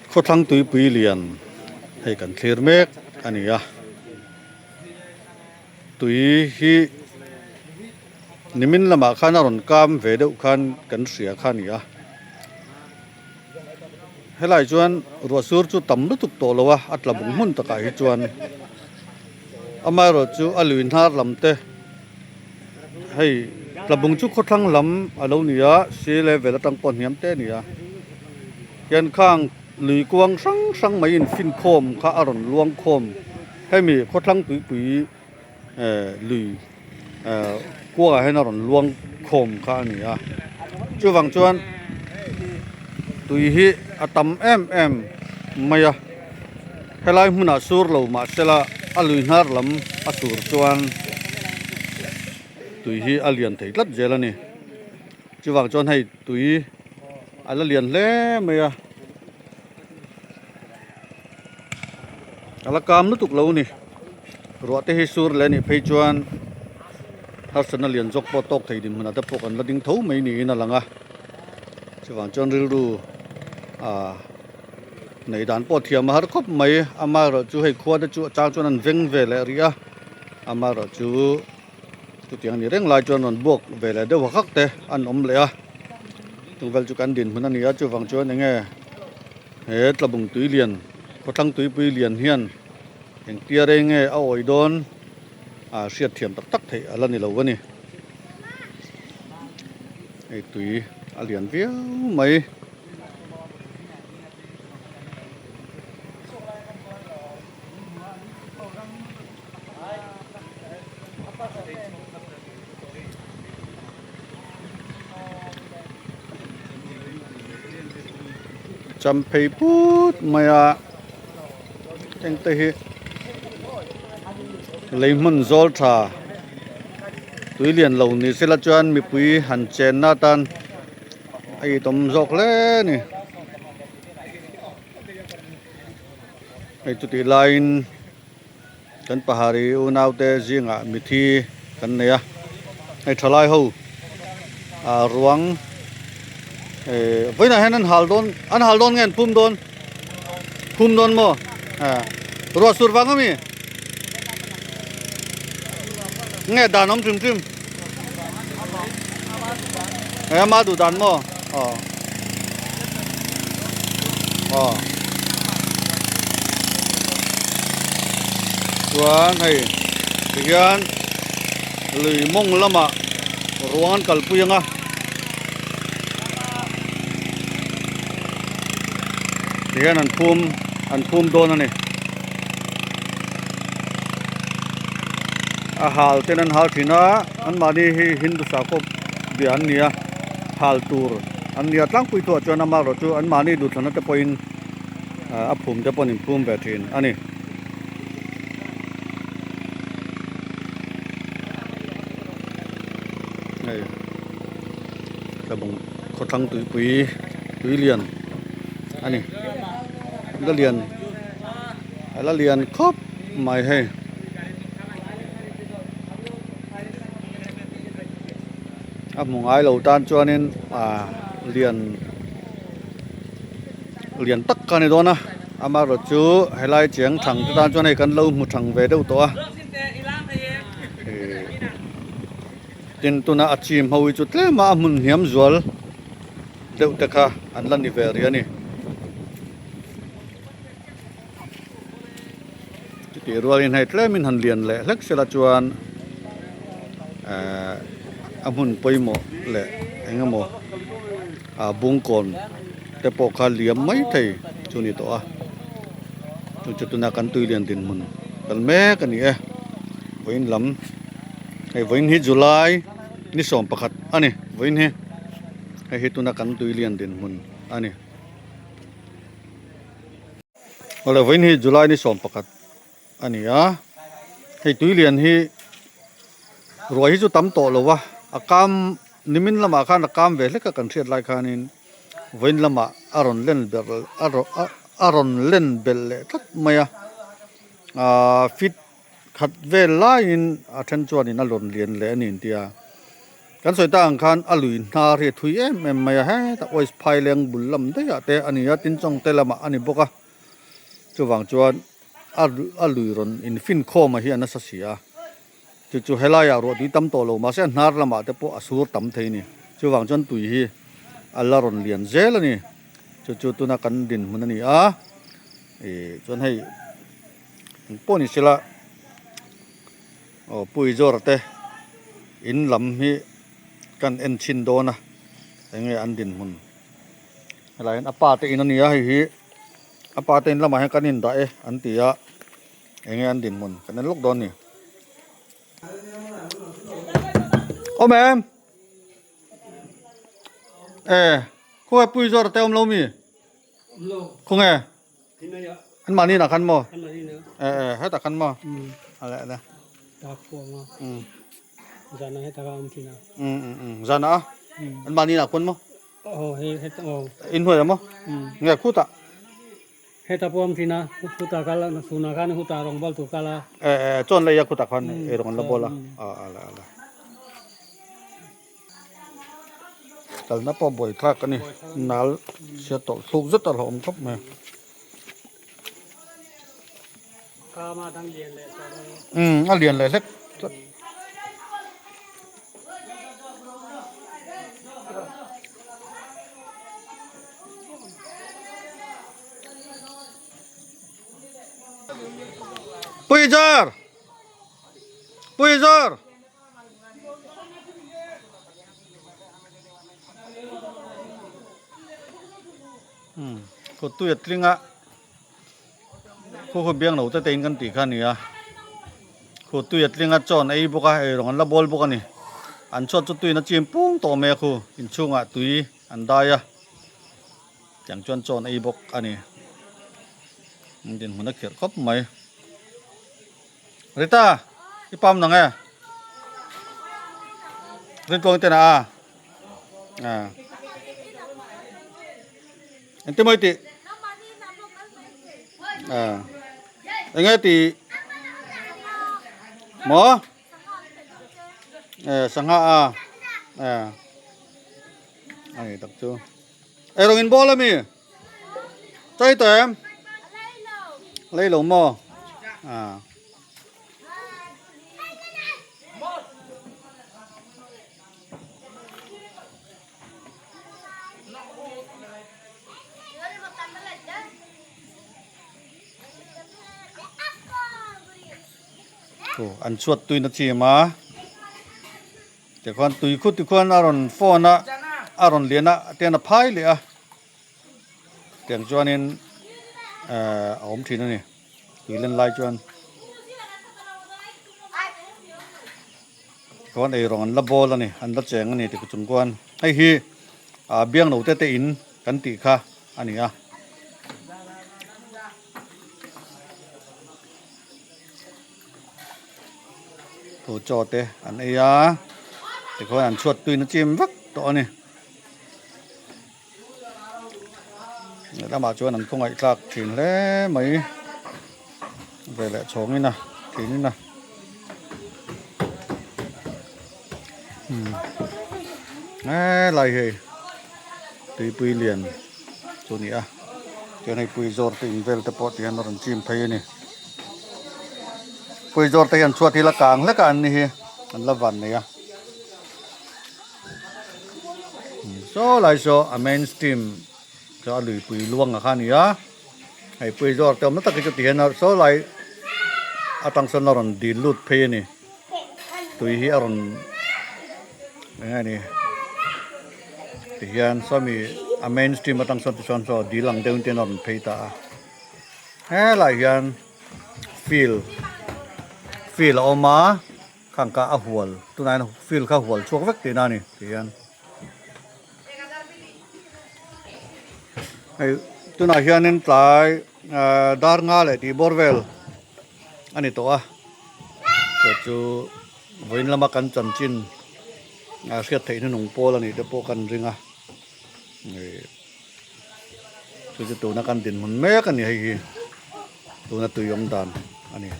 โคทั้งตุยปุยเลียนให้กันเคลียร์เมกอันนี้ตุยฮีนิมินละมาขันอรุณกามเวเดอุขันกันเสียขันนี้ให้หลายจวนรัวสูรจุดต่ำลุตุกโตละวะอัตละบุงหุ่นตะกายจวนอามารจูอลุยนาร์ลำเตให้ละบุงจุโคทั้งลำอารมณ์นี้เสียเลเวลตั้งปนเหียมเตนี้ยันข้างลุยกวางสังไม่อินฟินโคมข้าอรุณลวงโคมให้มีโคทั้งตุยปุยลุยกลัวให้นรนลวงโคมข้านี่จูวังจวนตุยฮีอตัมเอ็มไม่ให้ลายมุนาสูรเรามาเสละอลุยนาร์ลำอสูรจวนตุยฮีอเลียนเถิดลัดเจลนี่จูวังจวนให้ตุยอเลียนเล่ไม่อลกามนุตุกเรานี่รัวเตฮิสูรเลนี่เพจวนฮัสนัลเลียนจกปอตกไทยดินมันอาจจะพวกกันละดิ้งเท่าไม่นี่นั่นละงะช่วงจนรู้ในด่านปอเทียมมาหาคบไม่อามาเราจูให้ขวดจูจ้างจวนนั้นเวงเวลเรียอามาเราจูเตียงนี่เร่งลายจวนนั้นบวกเวลเดียวหักเตะอันอมเลยตรงเวลจูกันดินมันนั่นนี่จูฟังจวนยังไงเฮ็ดระบุงตุยเลียนเขาทั้งตุยปุยเลียนเฮียนเห็นเตี้ยเร่งไงเอาไอ้โดนเสียดเทียมตักเถอะอะไรนี่เราวะนี่ไอ้ตุยเลียนเวียวไหมจำไปพูดไม่จังเตะเลยมันโจลท่าตุยเลียนเหล่านี้เสละจวนมีปุยหันเจนนาตันไอ้ตมจกเล่นี่ไอ้จุดไลน์กันปะหารีอุณาวเตจิงมิธีกันเนี่ยไอ้ทลายหูรวงไว้ไหนให้นั่นฮัลโดนอันฮัลโดนเงินพุ่มโดนมั้งรัวสุดฟังก็มีเงี้ยด่านน้ำซึมมาดูด่านมั้งส่วนให้ที่กันลุยมงละมะรวงกัลปุยังที่กันอันพุ่มโดนนั่นนี่หาลเท่นั้นหาลที่น่ะอันมาดีฮินดูสากบเบียนเนี่ยหาลตูร์อันเนี่ยตั้งคุยตัวจวนมาเราจูอันมานี่ดูถนัดจะพอยน์พุ่มจะพอนิพุ่มแบบนี้อันนี้กระบงเขาทั้งตุยปุยเลียนอันนี้ละเลียนครบไม่ให้มองไอ้เราตานจวนนี้เรียนตักกันในตัวนะมาเราจูให้ไล่เจียงถังตานจวนให้กันเราหมดถังเวเดตัวจินตุนาอาชีมเฮาวิจุดเล่มามุนเหียมจวลเดวตะค่ะอันลันนิเวรียนี่จุดที่รัวเรียนให้เล่มินหันเรียนเล็กเสละจวนอามุนไปหมดแหละไอ้เงี้ยหมดบุงก่อนแต่พอขาเลี้ยมไม่ไทยช่วงนี้ตัวจุดตุนักกันตุยเรียนดินมันกันแม่กันนี่วันลำไอ้วันที่จุลายนี่สองประคัดอันนี้วันนี้ไอ้ตุนักกันตุยเรียนดินมันอันนี้อะไรวันที่จุลายนี่สองประคัดอันนี้ไอ้ตุยเรียนที่รวยที่จุดตั้มโตแล้ววะอากามนิมินละมาขันอากามเวลก็กันเสียดลายขันินวันละมาอารอนเล่นเบลทัดไม่ฟิตขัดเวลาอินอาเทนจวนอินอารอนเลียนเลยนี่เดีย กันสวยต่างคันอลุยนาเรทุยแม่ไม่ฮะตะโอยพายแรงบุญลำได้แต่อันนี้ตินจงเตละมาอันนี้บอกจู่วังจวนอลุยรอนอินฟินโคมาเฮียนัสเสียจู่เฮลายารอดีตั้มโตโลมาเส้นนาร์ละมาแต่พวกอสูรตั้มเทนี่จู่วังจวนตุยฮีอัลลาร์รอนเลียนเจลนี่จู่ตัวนักกันดินมันนี่จวนให้ปนิสิละปุยจอร์เตอินลำฮีกันเอ็นชินโดนะยังไงอันดินมันอะไรอัปปาเตอินนี่ฮีอัปปาเตอินละมาให้กันอินได้อันตียังไงอันดินมันกันนั้นลูกโดนนี่โอ้แม่คุยปุยจอร์เตอมเรามีคงไงอันมานี่นะคันมอให้ตักคันมออะไรนะตักพวงจานให้ตะกามทีนะจานอันมานี่นะคนมอให้อินหัวมอเงี้ยคู่ตะให้ตะพวงทีนะคู่ตะกาลสุนัขนี่คู่ตะรองบอลตุกาลจนเลยยาคู่ตะคันรองละบอลอะไรแต่นับพอบ่อยคลากันนี่นาลเสียต่อสุกจุดตลอดครับแม่มาทั้งเรียนเลยเรียนเลยเล็กปุยจาร์ก็ตัวตริงเขาเบียงเราจะเต็งกันตีกันนี่เขาตัวตริงจอนไอ้บุกรองละบอลบุกนี่อันชดจุดตัวนั่นจีมปุ้งโตเมฆอินช่วงตุยอันได้อย่างจอนไอ้บุกอันนี้มันดินหัวนักเขียนครบไหมริต้าอีปั๊มหนังเรื่องตัวนี้นะอันที่ไม่ติยังไงติหมอสังหาอันนี้ตักจูรองอินบอลแล้วมีใจเต็มเลยหลงหมออันชวดตุยนาทีมาแต่คนตุยคุดตุยคนอารอนฟอนอารอนเลียนเตียนพายเลยเตียงจวนนี่เอาผมทีนั่นนี่ตุยเล่นไล่จวนคนรองอันละบอลนี่อันละแจงนี่ที่กุจงกวนให้ฮีเบี้ยงหนูเตอินกันติค่ะอันนี้จอดอันนี้แต่เขาอันชวดตุยนะจิมวักตัวนี้ถ้ามาชวนอันคงไอ้คลากถิ่นแล้วไหมไปแหละชงนี่นะถิ่นนี่นะอะไรเหรอตุยปุยเลียนตัวนี้เจ้าในปุยจอดติงเวลแต่พอที่อันนั้นจิมเพย์นี่ปุยจอดแต่ยันชวดที่ละกลางละกันนี่อันละวันนี่โซ่หลายโซ่เมนสตรีมจะลุยปุยล่วงข้านี่ให้ปุยจอดแต่ไม่ตักจะตีนโซ่หลายตั้งสนอรันดีลุดเพย์นี่ตุยอรันยังไงนี่ตีนโซ่มีเมนสตรีมตั้งสนที่โซ่ดีหลังเดินเตียนอรันเพย์ตาหลายยันฟีลออกมาข้างกะหัวตัวนั้นฟีลข้าหัวช่วงวักตีนั่นนี่ที่ยันไอ้ตัวนั้นเฮียนินตายดาร์งาเลยที่บอร์เวลอันนี้ตัวจู่วินละมากันจันจินเสียดไทยนี่หนุ่มโปแล้วนี่เดี๋ยวโปกันริงจู่ตัวนักกันดินมันแม่กันนี่ให้ตัวนั้นตัวยมดานอันนี้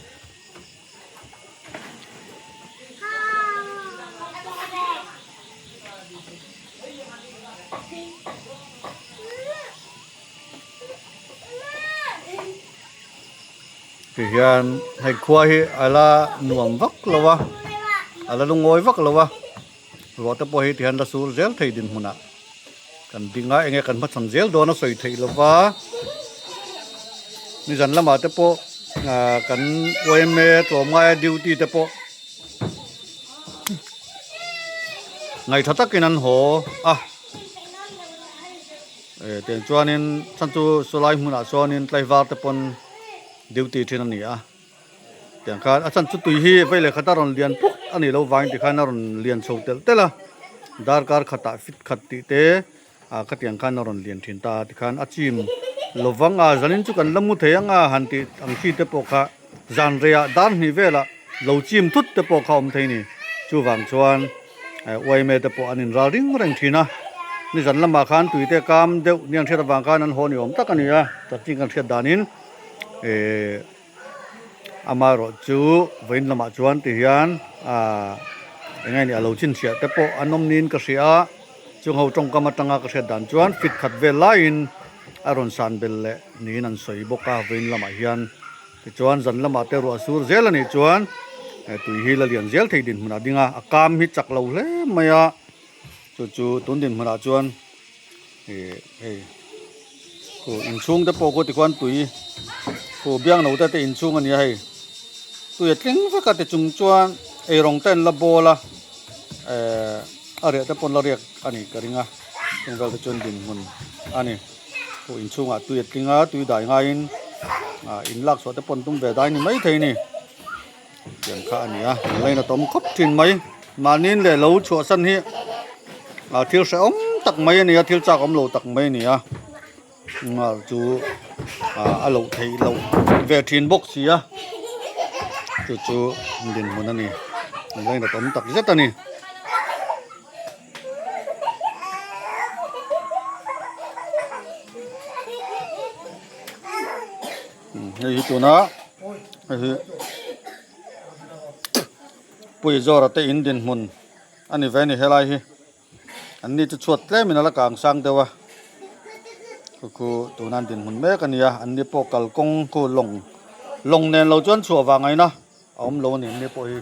ที่เฮียนให้ครัวให้ala nuam vak lawa ala lungoi vak lawa ro ta po hi thian la sur zel thei din huna kan dinga enge kan ma chan zel do na soi thei lawa ni jan lama te po kan oime to mai duty te po ngai thatakin an ho ten chuanin chanchu solai hmuna chuanin tlaiwar te pon duty thin ani tiang khan achan chu tui hi vele khata ron lian puk ani lo wang ti khan ron lian chhotel tela darkar khata fit khatti te khatiang khan ron lian thin ta ti khan achim lowanga zanin chu kan lamu theyanga hanti angchi te pokha janrea dan ni vela lo chim thut te pokha om theini chu wang chuan oime te po anin ra ring reng thina ni jan lama khan tuite kam deu niang theta wang khan an honi om takania tating kan thia danin amaro chu vein lama chuan ti hian engai ni alo chin sia te po anom nin ka sia chung ho tong kamatanga ka sia dan chuan fit khat ve lain aron san belle ni nan soi boka vein lama hian ti chuan jan lama te ro sur zel ani chuan tui hi la lian zel thei din hmuna dinga akam hi chak lo hle maya chu tun din hmuna chuan ko in chung te po ko ti kwan tui ko biang no te in chung ani hei tui tling va ka te chung chuan rong ten la bola are te pon la riak ani karinga chung vel te chon din mun ani ko in chung tui tlinga tui dai nga in lak so te pon tum ve dai ni mai thei ni tiang kha ani leina tom khop thin mai manin le lo chua san hi thil se om tak mai ani thil chak om lo tak mai ni chu alo thei lo ve thin box sia chu din mun ani leina tom tak zet ani hei tu na hei pui zora te indin mun ani veni helai hi anni chu chuat tle min ala kang sang dewa ku tunan din mun me kania anni po kalkong ku long nen lo chuan chua wa ngai na om lo ni ni po hi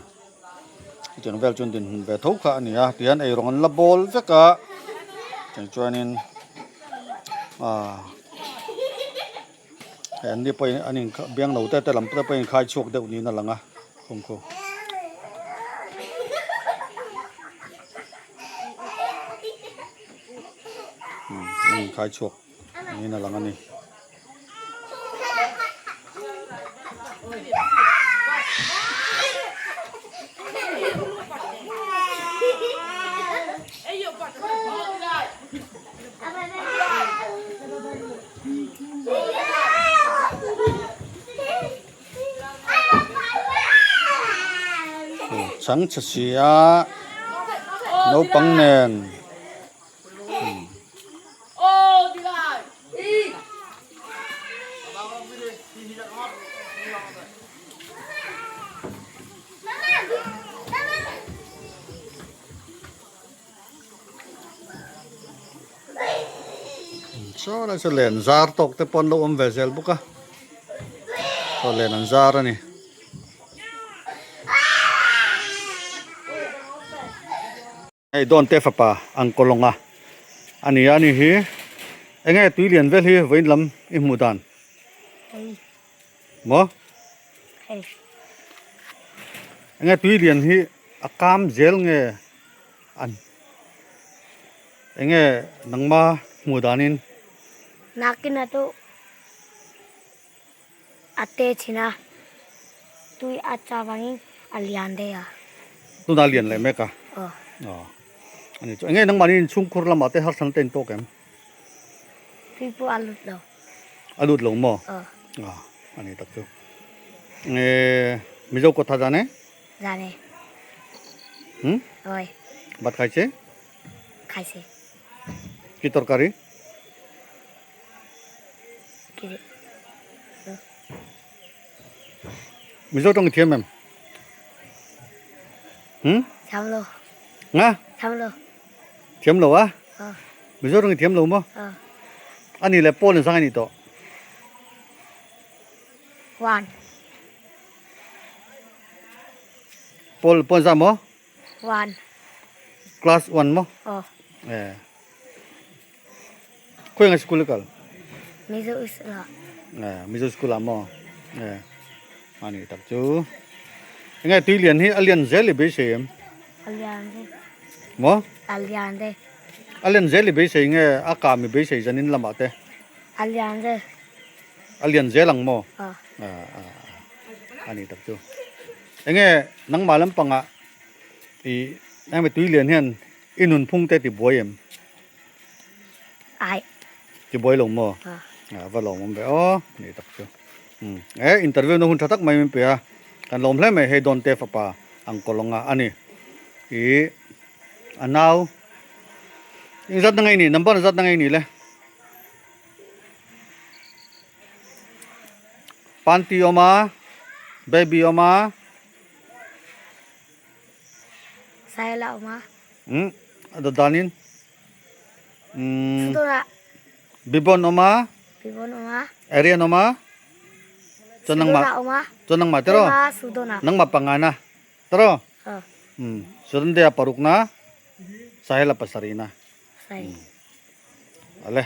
chang vel chun din hun ve thau kha ania tian ei rong an la bol veka chang chuanin anni po anin biang no te lam te po khai chok deu ni na langa khom ko khai chuộc ni na lang ani sáng chsia nấu băng nền so la so len zar tok te pon lo ve zel buka so len an zar ani ai don te fa pa ang kolonga ani hi enge tui lian vel hi vein lam I mudan mo enge tui lian hi akam zel nge an enge nangma mudanin nakina tu ate china tui acha wangi alian de ya tu na lian le meka ani chu enge nang manin chungkhur lam ate har sang ten to kem tui pu alut lo mo ani tak chu mizo ko tha jane jane oi bat khaiche khaise ki torkari kiri mizo tong thiam mem samlo nga samlo thiam lo mizo tong thiam lo mo ani le pon sang ani to wan pol sa mo วัน class 1 mo อ๋อ ko nga school kal มิซุอิสระ mizo school mo ani tak chu nga tui lian hi alian zel be sem อัลยันเด mo อัลยันเด alian zel be se nga aka mi be se janin lama te อัลยันเด alian zelang mo อ๋อ ani tak chu nga nang malam pa nga nang me tui lian hian inun phung te ti boyem ไอ ti boy long mo อ๋อ va long mo be ni tak chu interview no hun thatak mai me pe kan lom hle me he don te fa pa ang kolonga ani anaw zat na ngai ni number zat na ngai ni le panti oma baby oma ไซละออกมา ada danin สุดละ bibon oma พี่บนออกมา area oma จนนางมา ออกมา จนnang ma tero มาสุดนะ nang mapangana tero เออ sudan dia parukna sahela pasarina ใส่ ale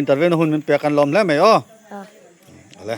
interview no hun min pe kan lom le me เออ ale